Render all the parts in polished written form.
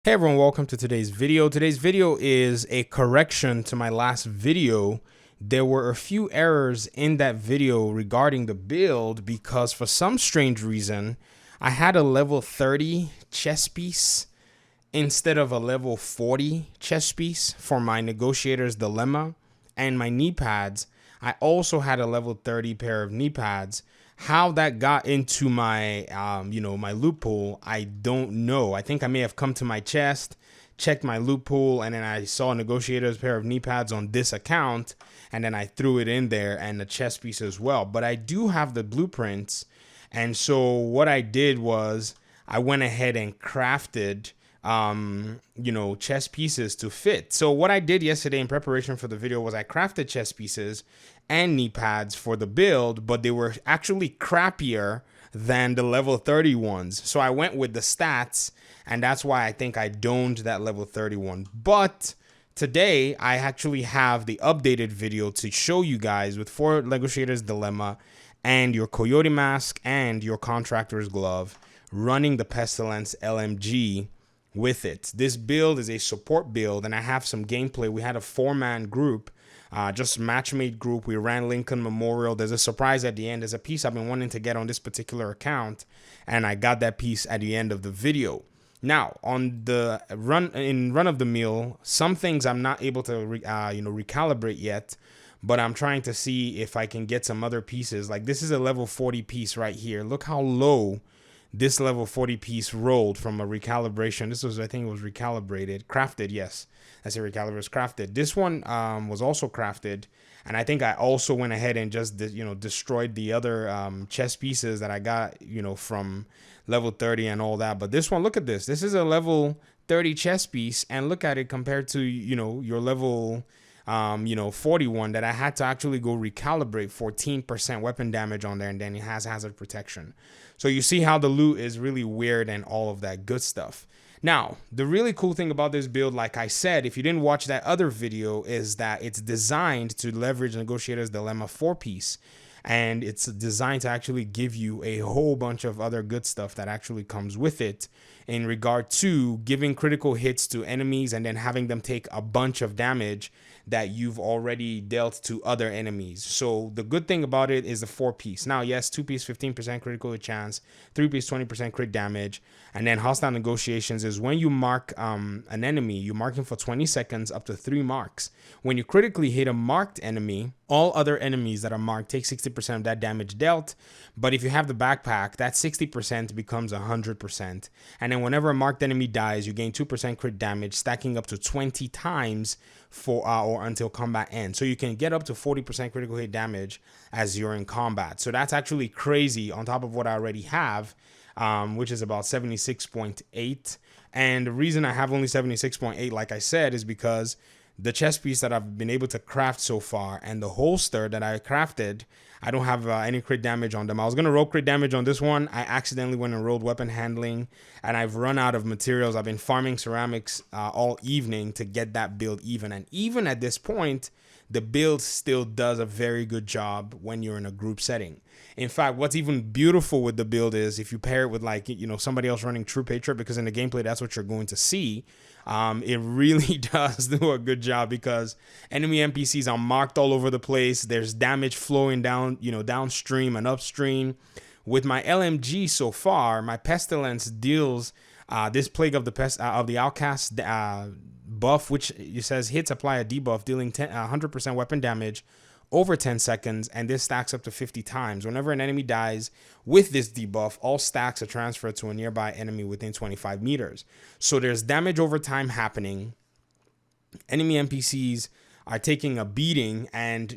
Hey everyone, welcome to today's video. Today's video is a correction to my last video. There were a few errors in that video regarding the build because for some strange reason, I had a level 30 chess piece instead of a level 40 chess piece for my Negotiator's Dilemma and my knee pads. I also had a level 30 pair of knee pads. How that got into my, my loot pool, I don't know. I think I may have come to my chest, checked my loot pool, and then I saw a Negotiator's pair of knee pads on this account, and then I threw it in there and the chest piece as well. But I do have the blueprints, and so what I did was I went ahead and crafted chess pieces to fit. So what I did yesterday in preparation for the video was I crafted chess pieces and knee pads for the build, but they were actually crappier than the level 30 ones. So I went with the stats, and that's why I think I doned that level 31. But today I actually have the updated video to show you guys with 4 Negotiators Dilemma and your Coyote Mask and your Contractor's Glove running the Pestilence LMG with it. This build is a support build, and I have some gameplay. We had a 4-man group, just matchmade group. We ran Lincoln Memorial. There's a surprise at the end. There's a piece I've been wanting to get on this particular account, and I got that piece at the end of the video. Now, on the run of the mill, some things I'm not able to recalibrate yet, but I'm trying to see if I can get some other pieces. Like this is a level 40 piece right here. Look how low this level 40 piece rolled from a recalibration. This was, I think it was recalibrated, crafted. Yes, I say recalibrated, was crafted. This one was also crafted. And I think I also went ahead and just, destroyed the other chess pieces that I got, from level 30 and all that. But this one, look at this. This is a level 30 chess piece. And look at it compared to, your level 41 that I had to actually go recalibrate 14% weapon damage on there, and then it has hazard protection. So you see how the loot is really weird and all of that good stuff. Now, the really cool thing about this build, like I said, if you didn't watch that other video, is that it's designed to leverage Negotiator's Dilemma 4-piece. And it's designed to actually give you a whole bunch of other good stuff that actually comes with it in regard to giving critical hits to enemies and then having them take a bunch of damage that you've already dealt to other enemies. So the good thing about it is the 4-piece. Now, yes, 2-piece 15% critical hit chance, 3-piece 20% crit damage, and then hostile negotiations is when you mark an enemy, you mark him for 20 seconds up to 3 marks. When you critically hit a marked enemy, all other enemies that are marked take 60% of that damage dealt. But if you have the backpack, that 60% becomes 100%. And then whenever a marked enemy dies, you gain 2% crit damage, stacking up to 20 times for or until combat ends. So you can get up to 40% critical hit damage as you're in combat. So that's actually crazy on top of what I already have, which is about 76.8. And the reason I have only 76.8, like I said, is because the chest piece that I've been able to craft so far and the holster that I crafted, I don't have any crit damage on them. I was going to roll crit damage on this one. I accidentally went and rolled weapon handling, and I've run out of materials. I've been farming ceramics all evening to get that build even. And even at this point, the build still does a very good job when you're in a group setting. In fact, what's even beautiful with the build is if you pair it with somebody else running True Patriot, because in the gameplay, that's what you're going to see. It really does do a good job because enemy NPCs are marked all over the place. There's damage flowing down, downstream and upstream. With my LMG so far, my Pestilence deals this Plague of the Outcast buff, which it says hits apply a debuff, dealing 100% weapon damage over 10 seconds, and this stacks up to 50 times. Whenever an enemy dies with this debuff, all stacks are transferred to a nearby enemy within 25 meters. So there's damage over time happening. Enemy NPCs are taking a beating, and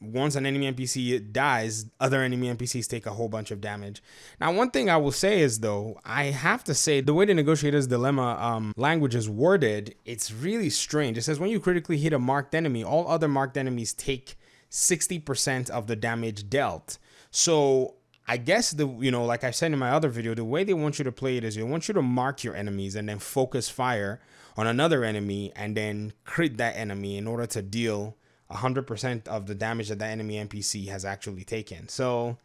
once an enemy NPC dies, other enemy NPCs take a whole bunch of damage. Now, one thing I will say is, though, I have to say the way the Negotiator's Dilemma language is worded, it's really strange. It says when you critically hit a marked enemy, all other marked enemies take 60% of the damage dealt. So I guess like I said in my other video, the way they want you to play it is they want you to mark your enemies and then focus fire on another enemy and then crit that enemy in order to deal 100% of the damage that the enemy NPC has actually taken. So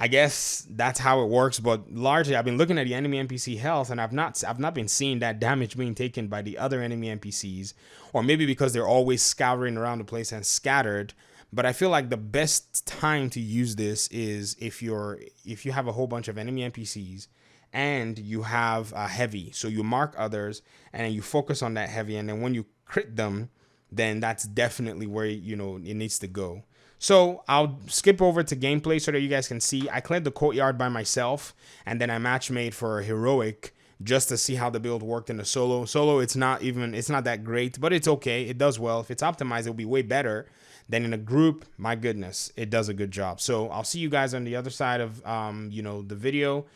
I guess that's how it works, but largely I've been looking at the enemy NPC health, and I've not been seeing that damage being taken by the other enemy NPCs, or maybe because they're always scouring around the place and scattered. But I feel like the best time to use this is if you have a whole bunch of enemy NPCs and you have a heavy, so you mark others and you focus on that heavy, and then when you crit them, then that's definitely where it needs to go. So I'll skip over to gameplay so that you guys can see. I cleared the courtyard by myself, and then I match made for heroic just to see how the build worked in the solo. Solo, it's not that great, but it's okay. It does well. If it's optimized, it'll be way better than in a group. My goodness, it does a good job. So I'll see you guys on the other side of the video,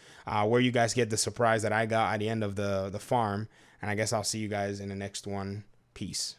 where you guys get the surprise that I got at the end of the farm. And I guess I'll see you guys in the next one. Peace.